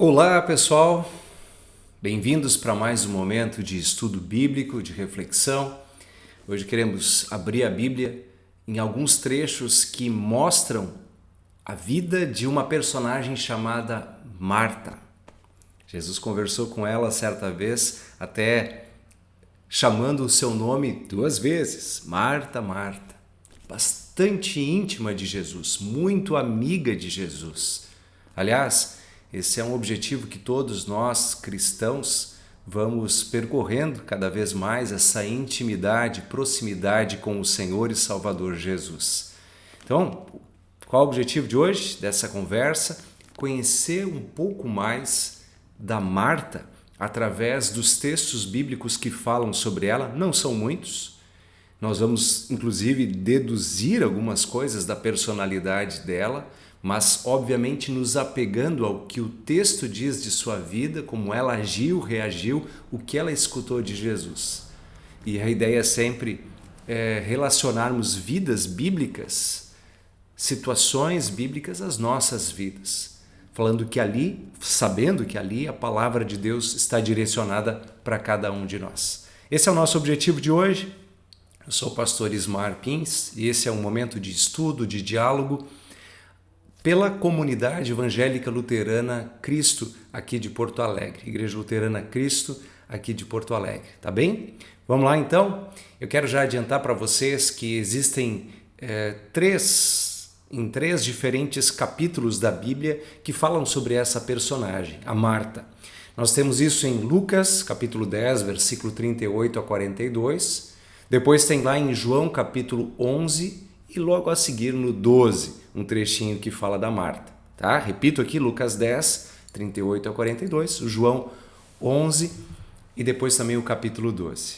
Olá, pessoal! Bem-vindos para mais um momento de estudo bíblico, de reflexão. Hoje queremos abrir a Bíblia em alguns trechos que mostram a vida de uma personagem chamada Marta. Jesus conversou com ela certa vez, até chamando o seu nome duas vezes, Marta, Marta. Bastante íntima de Jesus, muito amiga de Jesus. Aliás, esse é um objetivo que todos nós cristãos vamos percorrendo cada vez mais, essa intimidade, proximidade com o Senhor e Salvador Jesus. Então, qual é o objetivo de hoje, dessa conversa? Conhecer um pouco mais da Marta através dos textos bíblicos que falam sobre ela. Não são muitos. Nós vamos, inclusive, deduzir algumas coisas da personalidade dela, mas, obviamente, nos apegando ao que o texto diz de sua vida, como ela agiu, reagiu, o que ela escutou de Jesus. E a ideia sempre é relacionarmos vidas bíblicas, situações bíblicas às nossas vidas, falando que ali, sabendo que ali a palavra de Deus está direcionada para cada um de nós. Esse é o nosso objetivo de hoje. Eu sou o pastor Ismar Pins e esse é um momento de estudo, de diálogo pela comunidade evangélica luterana Cristo aqui de Porto Alegre, Igreja Luterana Cristo aqui de Porto Alegre, tá bem? Vamos lá então? Eu quero já adiantar para vocês que existem três diferentes capítulos da Bíblia que falam sobre essa personagem, a Marta. Nós temos isso em Lucas, capítulo 10, versículo 38 a 42, depois tem lá em João, capítulo 11 e logo a seguir no 12, um trechinho que fala da Marta. Tá? Repito aqui, Lucas 10, 38 a 42, João 11 e depois também o capítulo 12.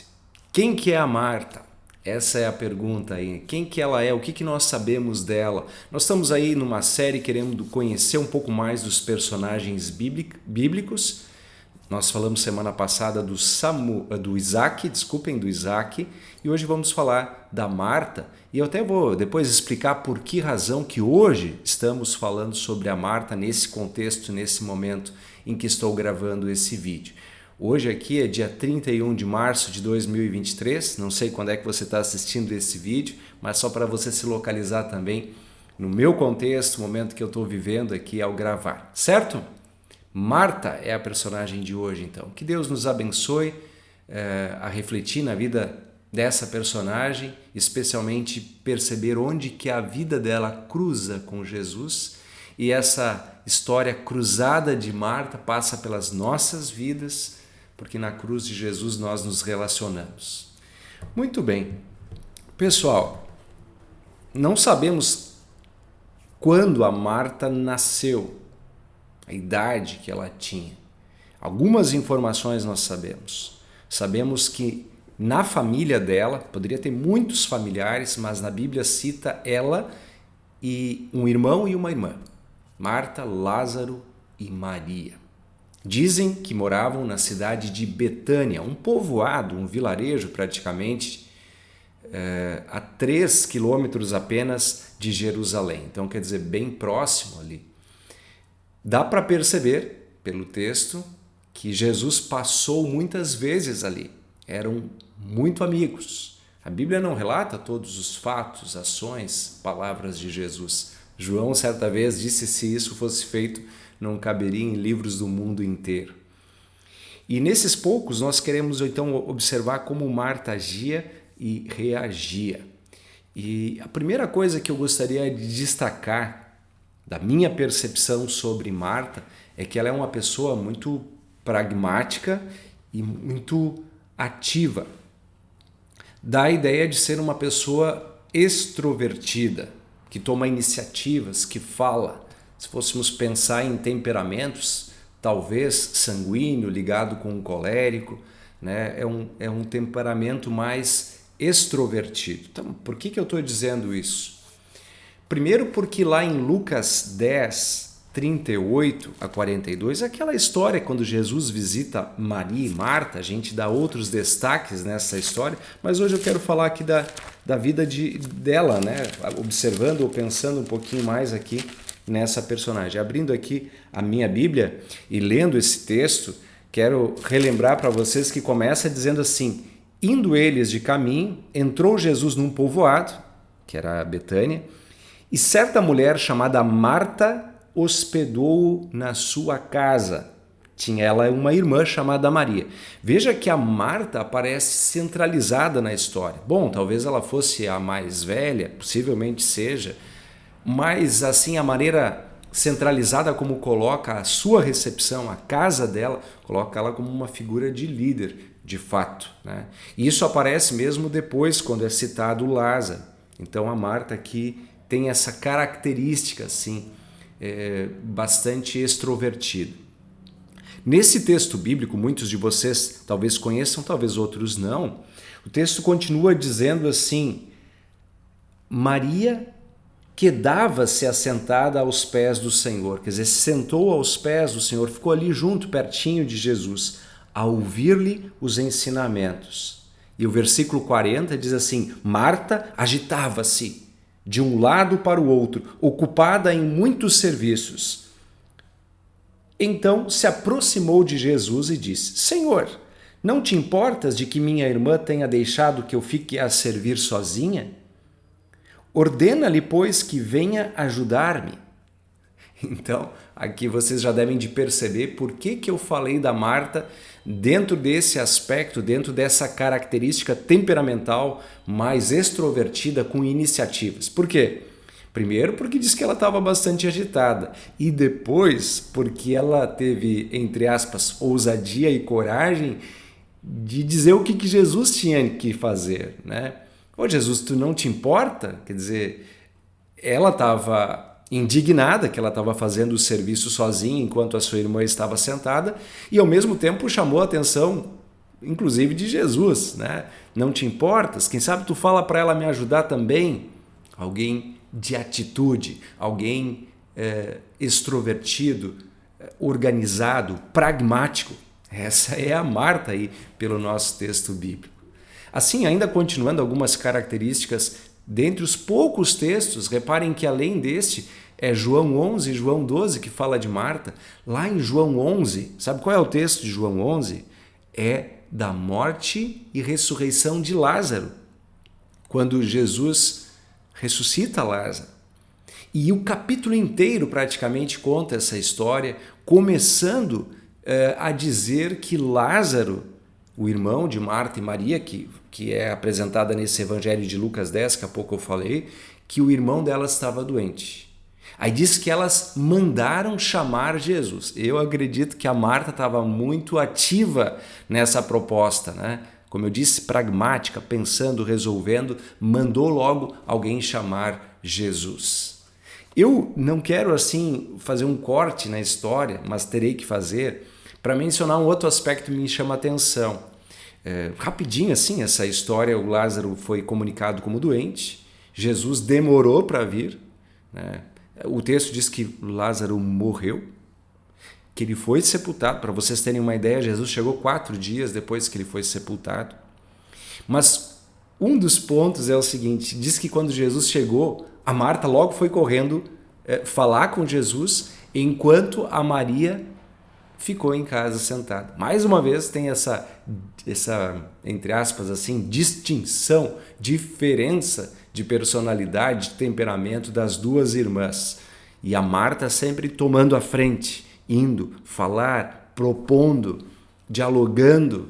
Quem que é a Marta? Essa é a pergunta aí. Quem que ela é? O que nós sabemos dela? Nós estamos aí numa série querendo conhecer um pouco mais dos personagens bíblicos. Nós falamos semana passada do Isaac, e hoje vamos falar da Marta. E eu até vou depois explicar por que razão que hoje estamos falando sobre a Marta nesse contexto, nesse momento em que estou gravando esse vídeo. Hoje aqui é dia 31 de março de 2023, não sei quando é que você está assistindo esse vídeo, mas só para você se localizar também no meu contexto, o momento que eu estou vivendo aqui ao gravar, certo? Marta é a personagem de hoje, então. Que Deus nos abençoe a refletir na vida dessa personagem, especialmente perceber onde que a vida dela cruza com Jesus e essa história cruzada de Marta passa pelas nossas vidas, porque na cruz de Jesus nós nos relacionamos. Muito bem. Pessoal, não sabemos quando a Marta nasceu, a idade que ela tinha. Algumas informações nós sabemos. Sabemos que na família dela, poderia ter muitos familiares, mas na Bíblia cita ela e um irmão e uma irmã, Marta, Lázaro e Maria. Dizem que moravam na cidade de Betânia, um povoado, um vilarejo praticamente, a 3 quilômetros apenas de Jerusalém. Então quer dizer, bem próximo ali. Dá para perceber, pelo texto, que Jesus passou muitas vezes ali. Eram muito amigos. A Bíblia não relata todos os fatos, ações, palavras de Jesus. João, certa vez, disse que se isso fosse feito, não caberia em livros do mundo inteiro. E nesses poucos, nós queremos então observar como Marta agia e reagia. E a primeira coisa que eu gostaria de destacar da minha percepção sobre Marta é que ela é uma pessoa muito pragmática e muito ativa. Dá a ideia de ser uma pessoa extrovertida, que toma iniciativas, que fala. Se fôssemos pensar em temperamentos, talvez sanguíneo ligado com um colérico, né? É um temperamento mais extrovertido. Então, por que eu estou dizendo isso? Primeiro porque lá em Lucas 10, 38 a 42, aquela história quando Jesus visita Maria e Marta, a gente dá outros destaques nessa história, mas hoje eu quero falar aqui da vida dela, né? Observando ou pensando um pouquinho mais aqui nessa personagem. Abrindo aqui a minha Bíblia e lendo esse texto, quero relembrar para vocês que começa dizendo assim: indo eles de caminho, entrou Jesus num povoado, que era Betânia, e certa mulher chamada Marta hospedou-o na sua casa. Tinha ela uma irmã chamada Maria. Veja que a Marta aparece centralizada na história. Bom, talvez ela fosse a mais velha, possivelmente seja, mas assim a maneira centralizada como coloca a sua recepção, a casa dela, coloca ela como uma figura de líder, de fato, né? E isso aparece mesmo depois, quando é citado Lázaro. Então a Marta aqui tem essa característica assim, bastante extrovertida. Nesse texto bíblico, muitos de vocês talvez conheçam, talvez outros não, o texto continua dizendo assim: Maria quedava-se assentada aos pés do Senhor, quer dizer, se sentou aos pés do Senhor, ficou ali junto, pertinho de Jesus, a ouvir-lhe os ensinamentos. E o versículo 40 diz assim: Marta agitava-se de um lado para o outro, ocupada em muitos serviços. Então se aproximou de Jesus e disse: Senhor, não te importas de que minha irmã tenha deixado que eu fique a servir sozinha? Ordena-lhe, pois, que venha ajudar-me. Então, aqui vocês já devem de perceber por que eu falei da Marta dentro desse aspecto, dentro dessa característica temperamental mais extrovertida com iniciativas. Por quê? Primeiro, porque diz que ela estava bastante agitada, e depois porque ela teve, entre aspas, ousadia e coragem de dizer o que Jesus tinha que fazer, né? Ô Jesus, tu não te importa? Quer dizer, ela estava indignada que ela estava fazendo o serviço sozinha enquanto a sua irmã estava sentada, e ao mesmo tempo chamou a atenção, inclusive, de Jesus, né? Não te importas? Quem sabe tu fala para ela me ajudar também? Alguém de atitude, alguém extrovertido, organizado, pragmático. Essa é a Marta aí pelo nosso texto bíblico. Assim, ainda continuando algumas características, dentre os poucos textos, reparem que além deste, é João 11 e João 12 que fala de Marta. Lá em João 11, sabe qual é o texto de João 11? É da morte e ressurreição de Lázaro, quando Jesus ressuscita Lázaro. E o capítulo inteiro praticamente conta essa história, começando a dizer que Lázaro, o irmão de Marta e Maria, que é apresentada nesse evangelho de Lucas 10, que há pouco eu falei, que o irmão delas estava doente. Aí diz que elas mandaram chamar Jesus. Eu acredito que a Marta estava muito ativa nessa proposta, né? Como eu disse, pragmática, pensando, resolvendo, mandou logo alguém chamar Jesus. Eu não quero assim fazer um corte na história, mas terei que fazer para mencionar um outro aspecto que me chama a atenção. Rapidinho assim, essa história, o Lázaro foi comunicado como doente, Jesus demorou para vir, né? O texto diz que Lázaro morreu, que ele foi sepultado. Para vocês terem uma ideia, Jesus chegou 4 dias depois que ele foi sepultado. Mas um dos pontos é o seguinte, diz que quando Jesus chegou, a Marta logo foi correndo falar com Jesus, enquanto a Maria ficou em casa sentada. Mais uma vez tem essa entre aspas assim, distinção, diferença de personalidade, de temperamento das duas irmãs. E a Marta sempre tomando a frente, indo falar, propondo, dialogando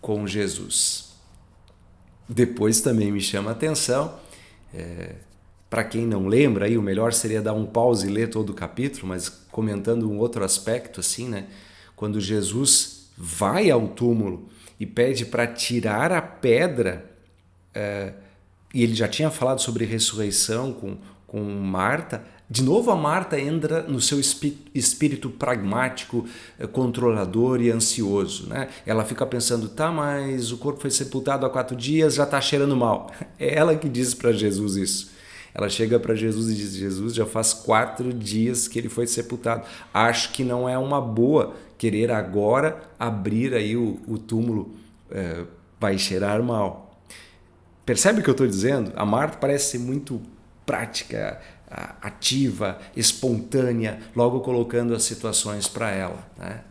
com Jesus. Depois também me chama a atenção, para quem não lembra, aí o melhor seria dar um pause e ler todo o capítulo, mas comentando um outro aspecto assim, né? Quando Jesus vai ao túmulo e pede para tirar a pedra, e ele já tinha falado sobre ressurreição com Marta, de novo a Marta entra no seu espírito pragmático, controlador e ansioso, né? Ela fica pensando, tá, mas o corpo foi sepultado há 4 dias, já está cheirando mal. É ela que diz para Jesus isso. Ela chega para Jesus e diz, Jesus, já faz 4 dias que ele foi sepultado. Acho que não é uma boa querer agora abrir aí o túmulo, vai cheirar mal. Percebe o que eu estou dizendo? A Marta parece ser muito prática, ativa, espontânea, logo colocando as situações para ela, né?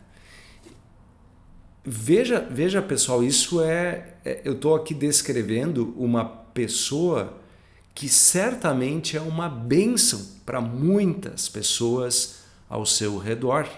Veja, pessoal, eu estou aqui descrevendo uma pessoa que certamente é uma bênção para muitas pessoas ao seu redor.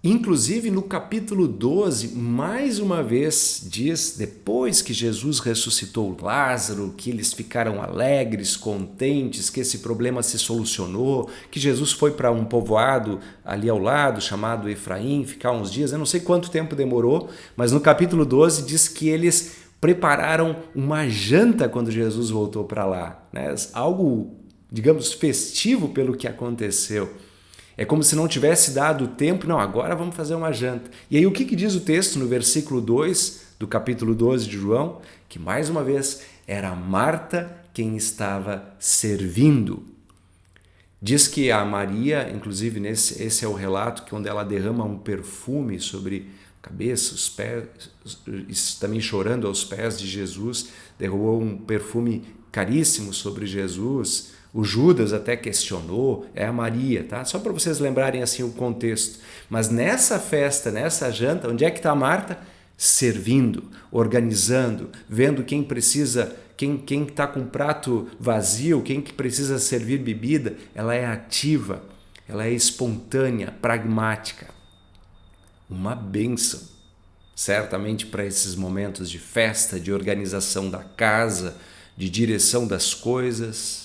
Inclusive no capítulo 12, mais uma vez diz, depois que Jesus ressuscitou Lázaro, que eles ficaram alegres, contentes, que esse problema se solucionou, que Jesus foi para um povoado ali ao lado, chamado Efraim, ficar uns dias, eu não sei quanto tempo demorou, mas no capítulo 12 diz que eles prepararam uma janta quando Jesus voltou para lá, né? Algo, digamos, festivo pelo que aconteceu. É como se não tivesse dado tempo, não, agora vamos fazer uma janta. E aí o que diz o texto no versículo 2 do capítulo 12 de João? Que mais uma vez era Marta quem estava servindo. Diz que a Maria, inclusive esse é o relato que onde ela derrama um perfume sobre a cabeça, os pés, também chorando aos pés de Jesus, derramou um perfume caríssimo sobre Jesus. O Judas até questionou, é a Maria, tá? Só para vocês lembrarem assim o contexto. Mas nessa festa, nessa janta, onde é que está Marta? Servindo, organizando, vendo quem precisa, quem está com o prato vazio, quem que precisa servir bebida. Ela é ativa, ela é espontânea, pragmática. Uma bênção, certamente para esses momentos de festa, de organização da casa, de direção das coisas.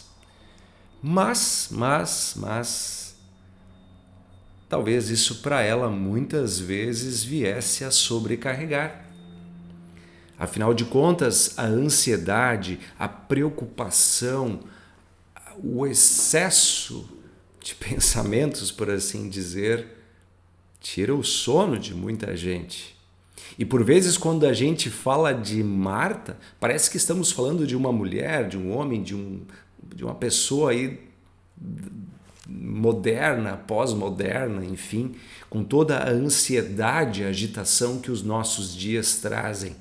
Mas, talvez isso para ela muitas vezes viesse a sobrecarregar. Afinal de contas, a ansiedade, a preocupação, o excesso de pensamentos, por assim dizer, tira o sono de muita gente. E por vezes quando a gente fala de Marta, parece que estamos falando de uma mulher, de um homem, de uma pessoa aí moderna, pós-moderna, enfim, com toda a ansiedade, a agitação que os nossos dias trazem.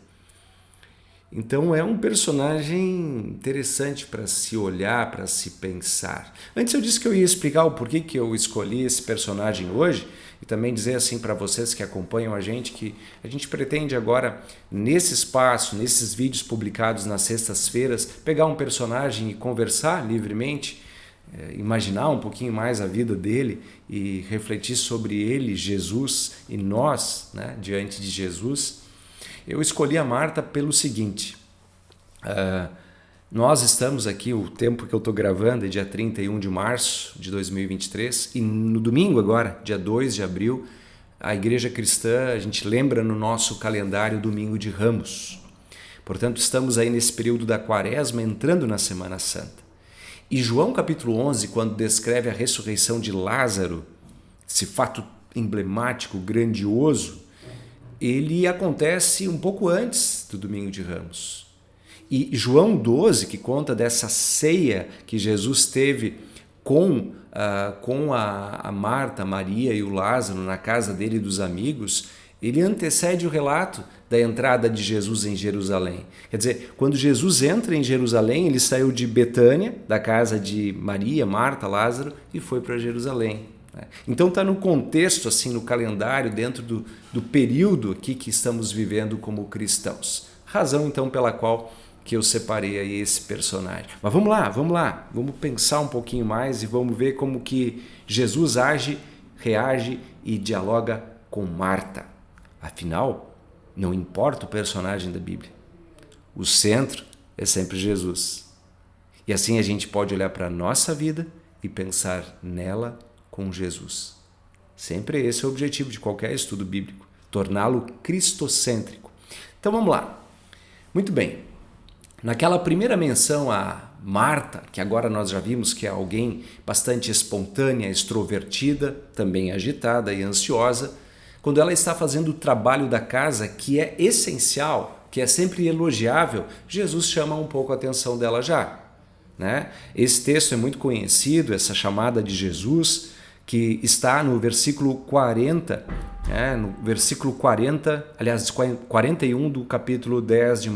Então é um personagem interessante para se olhar, para se pensar. Antes eu disse que eu ia explicar o porquê que eu escolhi esse personagem hoje e também dizer assim para vocês que acompanham a gente que a gente pretende agora, nesse espaço, nesses vídeos publicados nas sextas-feiras, pegar um personagem e conversar livremente, imaginar um pouquinho mais a vida dele e refletir sobre ele, Jesus e nós, né, diante de Jesus. Eu escolhi a Marta pelo seguinte, nós estamos aqui, o tempo que eu estou gravando é dia 31 de março de 2023 e no domingo agora, dia 2 de abril, a Igreja Cristã, a gente lembra no nosso calendário Domingo de Ramos. Portanto, estamos aí nesse período da Quaresma, entrando na Semana Santa. E João capítulo 11, quando descreve a ressurreição de Lázaro, esse fato emblemático, grandioso, ele acontece um pouco antes do Domingo de Ramos. E João 12, que conta dessa ceia que Jesus teve com a Marta, a Maria e o Lázaro na casa dele e dos amigos, ele antecede o relato da entrada de Jesus em Jerusalém. Quer dizer, quando Jesus entra em Jerusalém, ele saiu de Betânia, da casa de Maria, Marta, Lázaro, e foi para Jerusalém. Então está no contexto, assim, no calendário, dentro do período aqui que estamos vivendo como cristãos. Razão, então, pela qual que eu separei aí esse personagem. Mas vamos lá, vamos pensar um pouquinho mais e vamos ver como que Jesus age, reage e dialoga com Marta. Afinal, não importa o personagem da Bíblia, o centro é sempre Jesus. E assim a gente pode olhar para a nossa vida e pensar nela com Jesus. Sempre esse é o objetivo de qualquer estudo bíblico, torná-lo cristocêntrico. Então vamos lá. Muito bem. Naquela primeira menção a Marta, que agora nós já vimos que é alguém bastante espontânea, extrovertida, também agitada e ansiosa, quando ela está fazendo o trabalho da casa, que é essencial, que é sempre elogiável, Jesus chama um pouco a atenção dela já, né? Esse texto é muito conhecido, essa chamada de Jesus, que está no versículo 40, no versículo 40, aliás, 41 do capítulo 10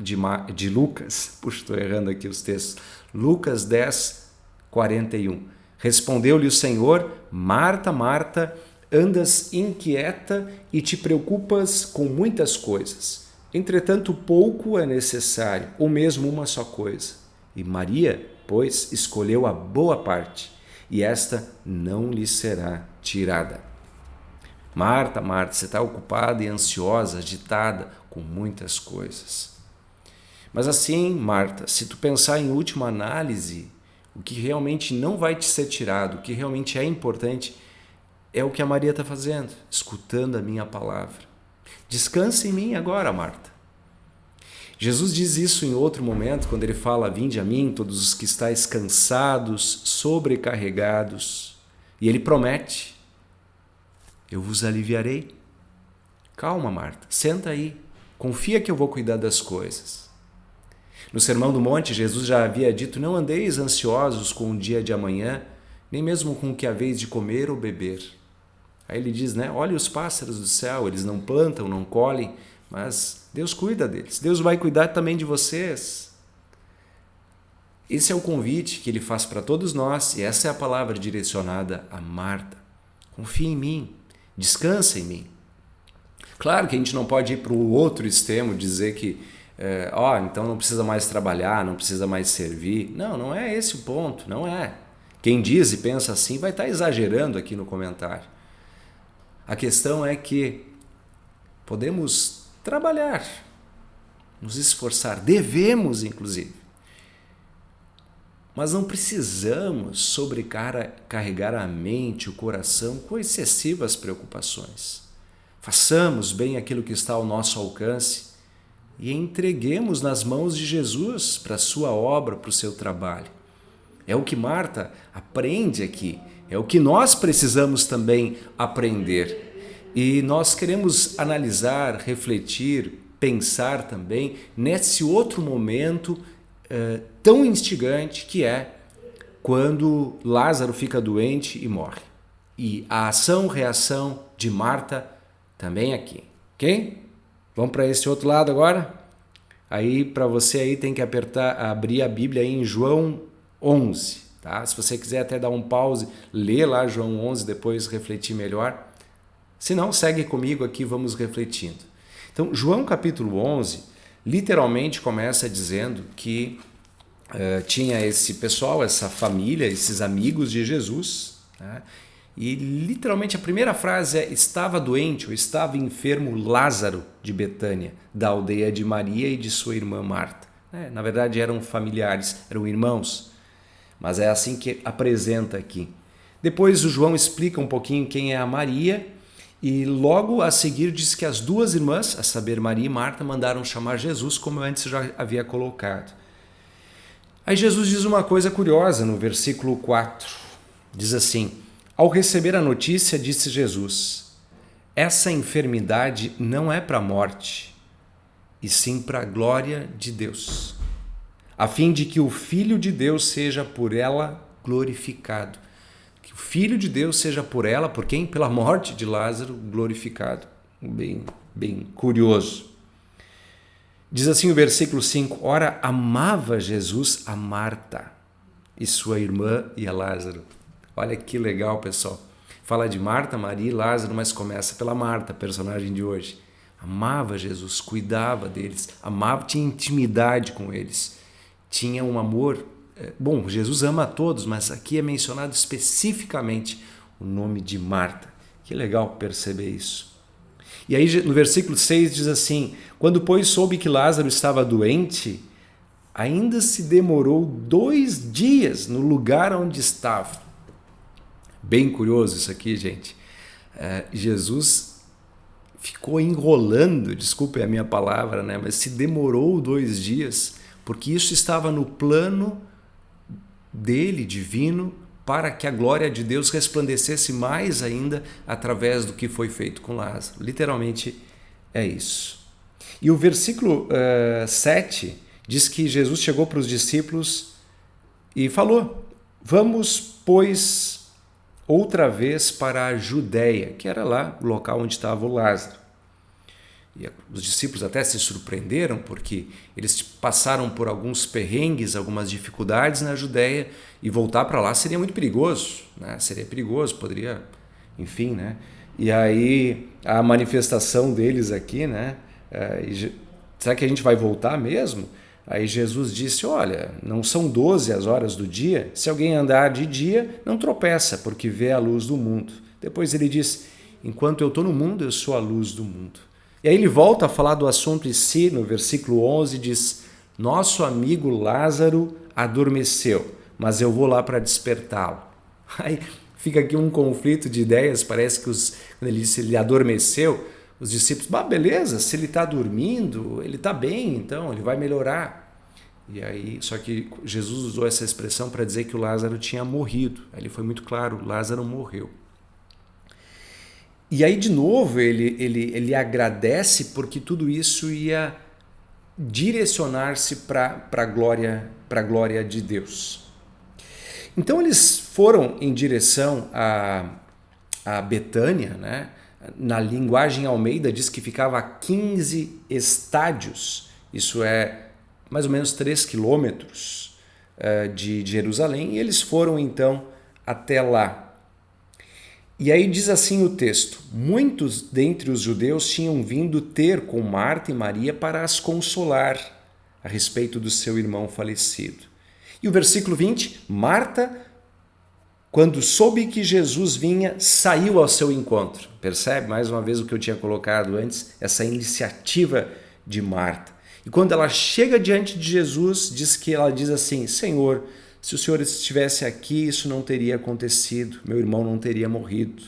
de Lucas. Puxa, estou errando aqui os textos. Lucas 10, 41. Respondeu-lhe o Senhor: Marta, Marta, andas inquieta e te preocupas com muitas coisas. Entretanto, pouco é necessário, ou mesmo uma só coisa. E Maria, pois, escolheu a boa parte, e esta não lhe será tirada. Marta, Marta, você está ocupada e ansiosa, agitada com muitas coisas. Mas assim, Marta, se tu pensar em última análise, o que realmente não vai te ser tirado, o que realmente é importante, é o que a Maria está fazendo, escutando a minha palavra. Descansa em mim agora, Marta. Jesus diz isso em outro momento, quando ele fala: vinde a mim, todos os que estáis cansados, sobrecarregados. E ele promete: eu vos aliviarei. Calma, Marta, senta aí, confia que eu vou cuidar das coisas. No Sermão do Monte, Jesus já havia dito: não andeis ansiosos com o dia de amanhã, nem mesmo com o que haveis de comer ou beber. Aí ele diz, olha os pássaros do céu, eles não plantam, não colhem, mas Deus cuida deles. Deus vai cuidar também de vocês. Esse é o convite que ele faz para todos nós, e essa é a palavra direcionada a Marta. Confia em mim, descansa em mim. Claro que a gente não pode ir para o outro extremo, dizer que então não precisa mais trabalhar, não precisa mais servir. Não, não é esse o ponto, não é. Quem diz e pensa assim vai estar exagerando aqui no comentário. A questão é que podemos trabalhar, nos esforçar, devemos inclusive, mas não precisamos sobrecarregar a mente, o coração com excessivas preocupações. Façamos bem aquilo que está ao nosso alcance e entreguemos nas mãos de Jesus para a sua obra, para o seu trabalho. É o que Marta aprende aqui, é o que nós precisamos também aprender. E nós queremos analisar, refletir, pensar também nesse outro momento tão instigante que é quando Lázaro fica doente e morre. E a ação-reação de Marta também aqui, ok? Vamos para esse outro lado agora? Aí, para você aí, tem que abrir a Bíblia aí em João 11, tá? Se você quiser até dar um pause, ler lá João 11, depois refletir melhor. Se não, segue comigo aqui, vamos refletindo. Então, João capítulo 11, literalmente começa dizendo que tinha esse pessoal, essa família, esses amigos de Jesus, né? E literalmente a primeira frase é: estava doente ou estava enfermo Lázaro de Betânia, da aldeia de Maria e de sua irmã Marta. Na verdade eram familiares, eram irmãos, mas é assim que apresenta aqui. Depois o João explica um pouquinho quem é a Maria e logo a seguir diz que as duas irmãs, a saber Maria e Marta, mandaram chamar Jesus, como eu antes já havia colocado. Aí Jesus diz uma coisa curiosa no versículo 4, diz assim: ao receber a notícia, disse Jesus: essa enfermidade não é para a morte, e sim para a glória de Deus, a fim de que o Filho de Deus seja por ela glorificado. Que o Filho de Deus seja por ela, por quem? Pela morte de Lázaro, glorificado. Bem curioso. Diz assim o versículo 5, ora, amava Jesus a Marta e sua irmã e a Lázaro. Olha que legal, pessoal. Fala de Marta, Maria e Lázaro, mas começa pela Marta, personagem de hoje. Amava Jesus, cuidava deles, amava, tinha intimidade com eles, tinha um amor. Bom, Jesus ama a todos, mas aqui é mencionado especificamente o nome de Marta. Que legal perceber isso. E aí no versículo 6 diz assim: quando pois soube que Lázaro estava doente, ainda se demorou 2 dias no lugar onde estava. Bem curioso isso aqui, gente. Jesus ficou enrolando, desculpe a minha palavra, mas se demorou 2 dias, porque isso estava no plano dele, divino, para que a glória de Deus resplandecesse mais ainda através do que foi feito com Lázaro. Literalmente é isso. E o versículo 7 diz que Jesus chegou para os discípulos e falou: vamos, pois, outra vez para a Judéia, que era lá o local onde estava o Lázaro. E os discípulos até se surpreenderam porque eles passaram por alguns perrengues, algumas dificuldades na Judéia, e voltar para lá seria muito perigoso, né? Seria perigoso, poderia, enfim, né? E aí a manifestação deles aqui, né? Será que a gente vai voltar mesmo? Aí Jesus disse, olha, não são 12 as horas do dia, se alguém andar de dia, não tropeça, porque vê a luz do mundo. Depois ele diz, enquanto eu estou no mundo, eu sou a luz do mundo. E aí ele volta a falar do assunto em si, no versículo 11, diz, nosso amigo Lázaro adormeceu, mas eu vou lá para despertá-lo. Aí fica aqui um conflito de ideias, parece que quando ele disse ele adormeceu, os discípulos, beleza, se ele está dormindo, ele está bem, então ele vai melhorar. E aí, só que Jesus usou essa expressão para dizer que o Lázaro tinha morrido. Aí ele foi muito claro, Lázaro morreu. E aí, de novo, ele agradece porque tudo isso ia direcionar-se para a glória de Deus. Então, eles foram em direção a Betânia, né? Na linguagem Almeida diz que ficava a 15 estádios, isso é mais ou menos 3 quilômetros de Jerusalém, e eles foram então até lá. E aí diz assim o texto, muitos dentre os judeus tinham vindo ter com Marta e Maria para as consolar a respeito do seu irmão falecido. E o versículo 20, Marta, quando soube que Jesus vinha, saiu ao seu encontro. Percebe mais uma vez o que eu tinha colocado antes, essa iniciativa de Marta. E quando ela chega diante de Jesus, ela diz assim, Senhor, se o Senhor estivesse aqui, isso não teria acontecido, meu irmão não teria morrido.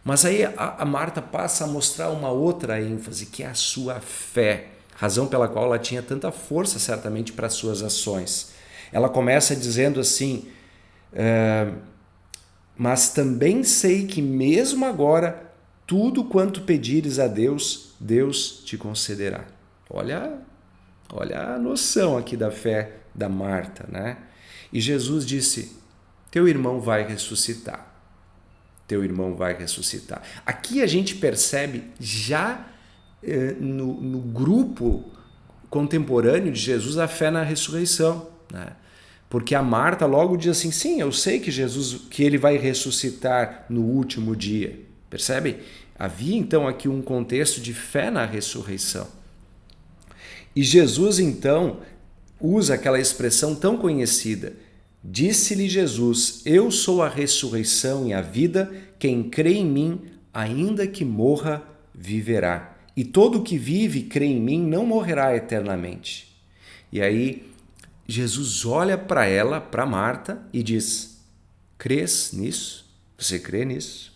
Mas aí a Marta passa a mostrar uma outra ênfase, que é a sua fé, razão pela qual ela tinha tanta força certamente para as suas ações. Ela começa dizendo assim, mas também sei que mesmo agora, tudo quanto pedires a Deus, Deus te concederá. Olha a noção aqui da fé da Marta, né? E Jesus disse, teu irmão vai ressuscitar. Teu irmão vai ressuscitar. Aqui a gente percebe já no grupo contemporâneo de Jesus a fé na ressurreição, né? Porque a Marta logo diz assim, sim, eu sei que ele vai ressuscitar no último dia. Percebe? Havia então aqui um contexto de fé na ressurreição. E Jesus então usa aquela expressão tão conhecida. Disse-lhe Jesus, eu sou a ressurreição e a vida, quem crê em mim, ainda que morra, viverá. E todo que vive e crê em mim não morrerá eternamente. E aí Jesus olha para ela, para Marta, e diz, crês nisso? Você crê nisso?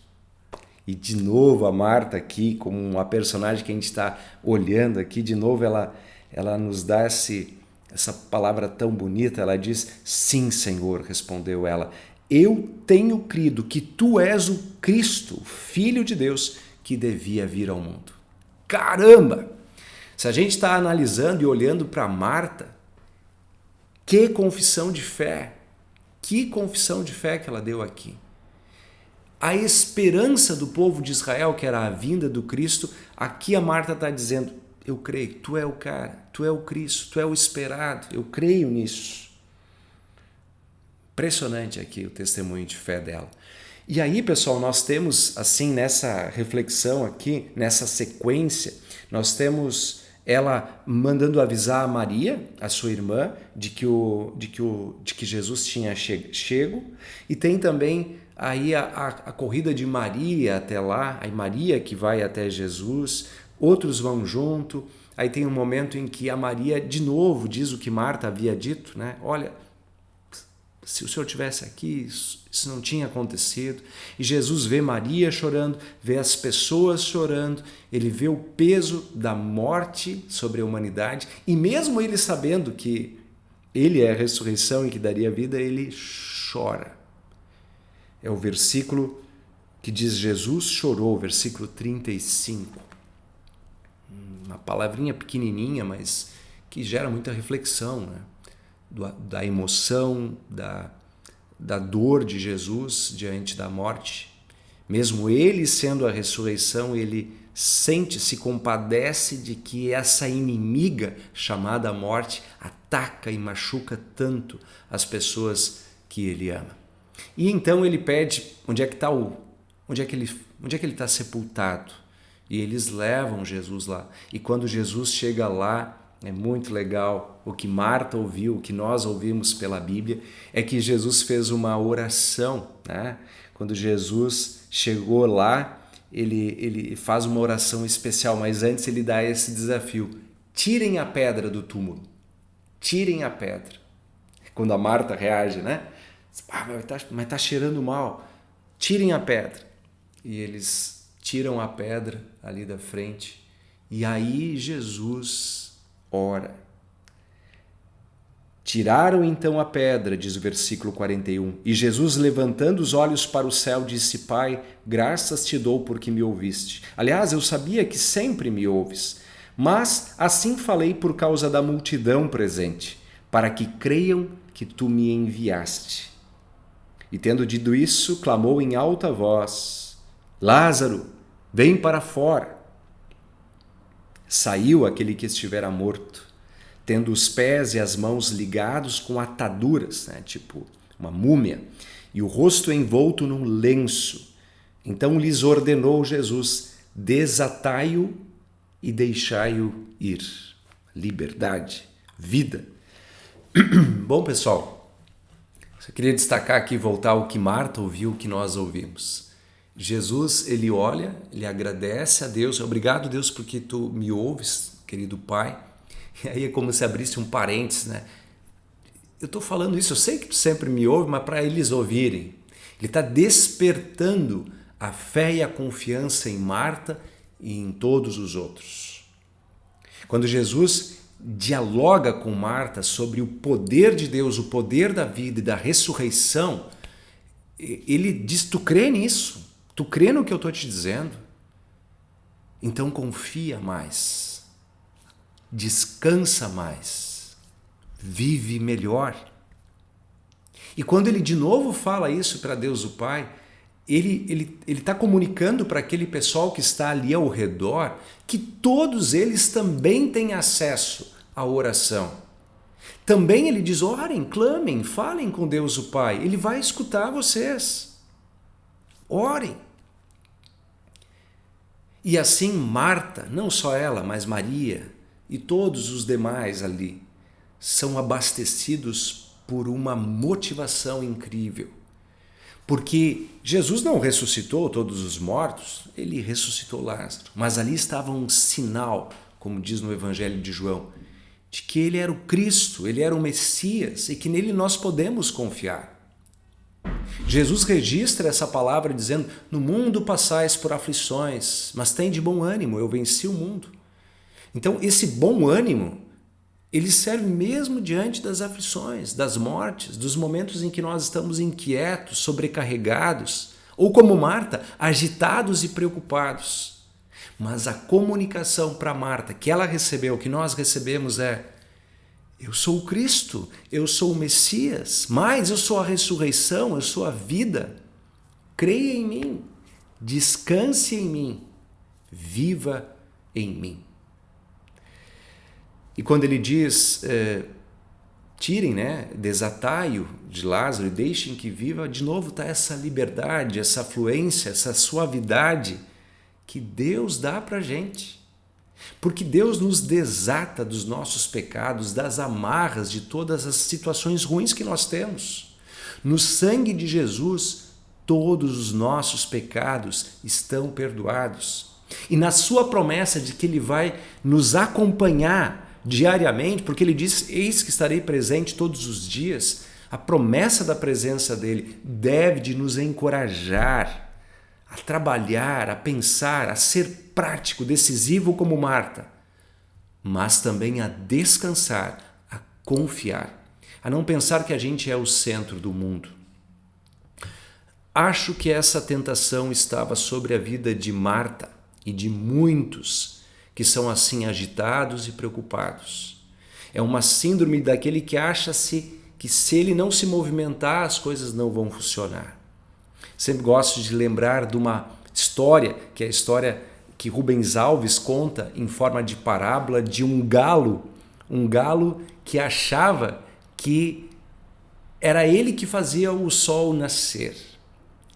E de novo a Marta aqui, como uma personagem que a gente está olhando aqui, de novo ela nos dá essa palavra tão bonita, ela diz, sim, Senhor, respondeu ela, eu tenho crido que tu és o Cristo, o Filho de Deus, que devia vir ao mundo. Caramba! Se a gente está analisando e olhando para Marta, que confissão de fé! Que confissão de fé que ela deu aqui! A esperança do povo de Israel, que era a vinda do Cristo, aqui a Marta está dizendo, eu creio, tu é o cara, tu é o Cristo, tu é o esperado, eu creio nisso. Impressionante aqui o testemunho de fé dela. E aí, pessoal, nós temos, assim, nessa reflexão aqui, nessa sequência, nós temos ela mandando avisar a Maria, a sua irmã, de que Jesus tinha chego, e tem também aí a corrida de Maria até lá, a Maria que vai até Jesus, outros vão junto, aí tem um momento em que a Maria de novo diz o que Marta havia dito, né? Olha, se o Senhor estivesse aqui, isso não tinha acontecido. E Jesus vê Maria chorando, vê as pessoas chorando, ele vê o peso da morte sobre a humanidade, e mesmo ele sabendo que ele é a ressurreição e que daria vida, ele chora. É o versículo que diz Jesus chorou, versículo 35. Uma palavrinha pequenininha, mas que gera muita reflexão, né? Da emoção, da dor de Jesus diante da morte. Mesmo ele sendo a ressurreição, ele sente, se compadece de que essa inimiga chamada morte ataca e machuca tanto as pessoas que ele ama. E então ele pede onde é que ele está sepultado. E eles levam Jesus lá. E quando Jesus chega lá, é muito legal. O que Marta ouviu, o que nós ouvimos pela Bíblia, é que Jesus fez uma oração, né? Quando Jesus chegou lá, ele faz uma oração especial, mas antes ele dá esse desafio: tirem a pedra do túmulo, tirem a pedra. Quando a Marta reage, né? Mas tá cheirando mal, tirem a pedra. E eles tiram a pedra ali da frente, e aí Jesus ora. Tiraram então a pedra, diz o versículo 41, e Jesus, levantando os olhos para o céu, disse: Pai, graças te dou porque me ouviste. Aliás, eu sabia que sempre me ouves, mas assim falei por causa da multidão presente, para que creiam que tu me enviaste. E tendo dito isso, clamou em alta voz: Lázaro, vem para fora. Saiu aquele que estivera morto, tendo os pés e as mãos ligados com ataduras, né, tipo uma múmia, e o rosto envolto num lenço. Então lhes ordenou Jesus: desatai-o e deixai-o ir. Liberdade, vida. Bom, pessoal, só queria destacar aqui, voltar ao que Marta ouviu, o que nós ouvimos. Jesus, ele olha, ele agradece a Deus: obrigado, Deus, porque tu me ouves, querido Pai. E aí é como se abrisse um parênteses, né? Eu estou falando isso, eu sei que tu sempre me ouve, mas para eles ouvirem. Ele está despertando a fé e a confiança em Marta e em todos os outros. Quando Jesus dialoga com Marta sobre o poder de Deus, o poder da vida e da ressurreição, ele diz: tu crê nisso? Tu crê no que eu estou te dizendo? Então confia mais, descansa mais, vive melhor. E quando ele de novo fala isso para Deus o Pai, ele está comunicando para aquele pessoal que está ali ao redor que todos eles também têm acesso à oração. Também ele diz: orem, clamem, falem com Deus o Pai, ele vai escutar vocês. Orem. E assim Marta, não só ela, mas Maria e todos os demais ali, são abastecidos por uma motivação incrível. Porque Jesus não ressuscitou todos os mortos, ele ressuscitou Lázaro. Mas ali estava um sinal, como diz no Evangelho de João, de que ele era o Cristo, ele era o Messias e que nele nós podemos confiar. Jesus registra essa palavra dizendo: no mundo passais por aflições, mas tem de bom ânimo, eu venci o mundo. Então esse bom ânimo, ele serve mesmo diante das aflições, das mortes, dos momentos em que nós estamos inquietos, sobrecarregados, ou como Marta, agitados e preocupados. Mas a comunicação para Marta que ela recebeu, que nós recebemos é: eu sou o Cristo, eu sou o Messias, mas eu sou a ressurreição, eu sou a vida. Creia em mim, descanse em mim, viva em mim. E quando ele diz: tirem, né, desatai-o de Lázaro e deixem que viva, de novo está essa liberdade, essa fluência, essa suavidade que Deus dá para a gente. Porque Deus nos desata dos nossos pecados, das amarras de todas as situações ruins que nós temos. No sangue de Jesus, todos os nossos pecados estão perdoados. E na sua promessa de que Ele vai nos acompanhar diariamente, porque Ele diz: eis que estarei presente todos os dias, a promessa da presença dEle deve de nos encorajar a trabalhar, a pensar, a ser prático, decisivo como Marta, mas também a descansar, a confiar, a não pensar que a gente é o centro do mundo. Acho que essa tentação estava sobre a vida de Marta e de muitos que são assim agitados e preocupados. É uma síndrome daquele que acha-se que se ele não se movimentar, as coisas não vão funcionar. Sempre gosto de lembrar de uma história, que é a história que Rubens Alves conta em forma de parábola de um galo que achava que era ele que fazia o sol nascer.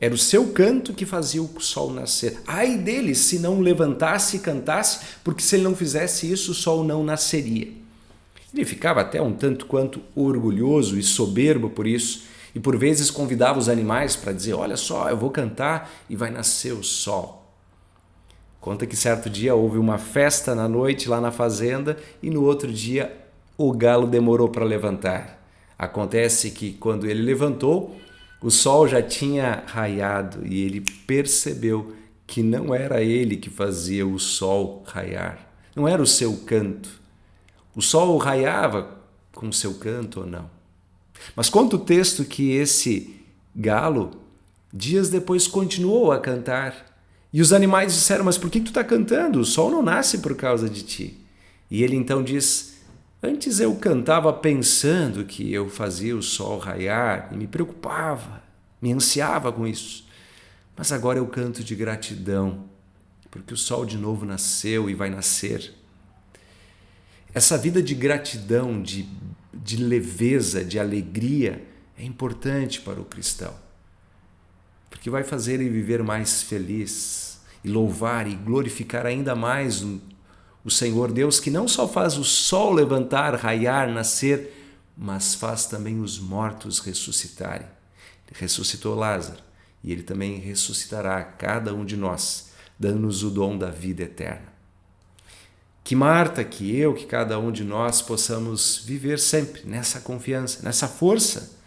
Era o seu canto que fazia o sol nascer. Ai dele se não levantasse e cantasse, porque se ele não fizesse isso, o sol não nasceria. Ele ficava até um tanto quanto orgulhoso e soberbo por isso, e por vezes convidava os animais para dizer: olha só, eu vou cantar e vai nascer o sol. Conta que certo dia houve uma festa na noite lá na fazenda e no outro dia o galo demorou para levantar. Acontece que quando ele levantou, o sol já tinha raiado e ele percebeu que não era ele que fazia o sol raiar, não era o seu canto. O sol raiava com o seu canto ou não. Mas conta o texto que esse galo, dias depois, continuou a cantar. E os animais disseram: mas por que tu está cantando? O sol não nasce por causa de ti. E ele então diz: antes eu cantava pensando que eu fazia o sol raiar e me preocupava, me ansiava com isso. Mas agora eu canto de gratidão, porque o sol de novo nasceu e vai nascer. Essa vida de gratidão, de leveza, de alegria, é importante para o cristão, porque vai fazer ele viver mais feliz e louvar e glorificar ainda mais o Senhor Deus, que não só faz o sol levantar, raiar, nascer, mas faz também os mortos ressuscitarem. Ele ressuscitou Lázaro e ele também ressuscitará cada um de nós, dando-nos o dom da vida eterna. Que Marta, que eu, que cada um de nós possamos viver sempre nessa confiança, nessa força,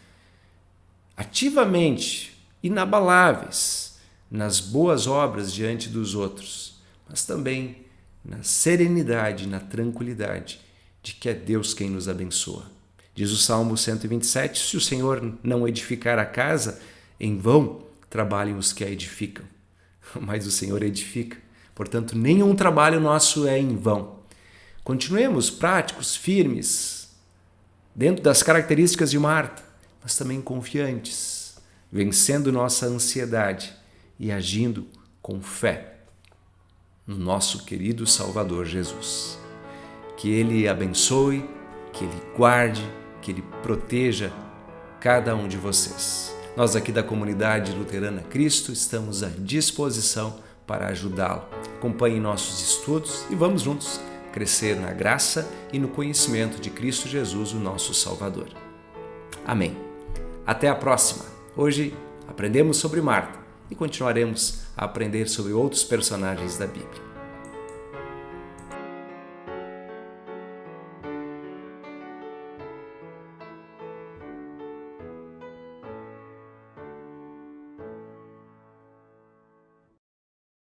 ativamente, inabaláveis, nas boas obras diante dos outros, mas também na serenidade, na tranquilidade de que é Deus quem nos abençoa. Diz o Salmo 127, se o Senhor não edificar a casa, em vão trabalhem os que a edificam. Mas o Senhor edifica. Portanto, nenhum trabalho nosso é em vão. Continuemos práticos, firmes, dentro das características de Marta, mas também confiantes, vencendo nossa ansiedade e agindo com fé no nosso querido Salvador Jesus. Que Ele abençoe, que Ele guarde, que Ele proteja cada um de vocês. Nós aqui da Comunidade Luterana Cristo estamos à disposição para ajudá-lo. Acompanhe nossos estudos e vamos juntos crescer na graça e no conhecimento de Cristo Jesus, o nosso Salvador. Amém. Até a próxima. Hoje aprendemos sobre Marta e continuaremos a aprender sobre outros personagens da Bíblia.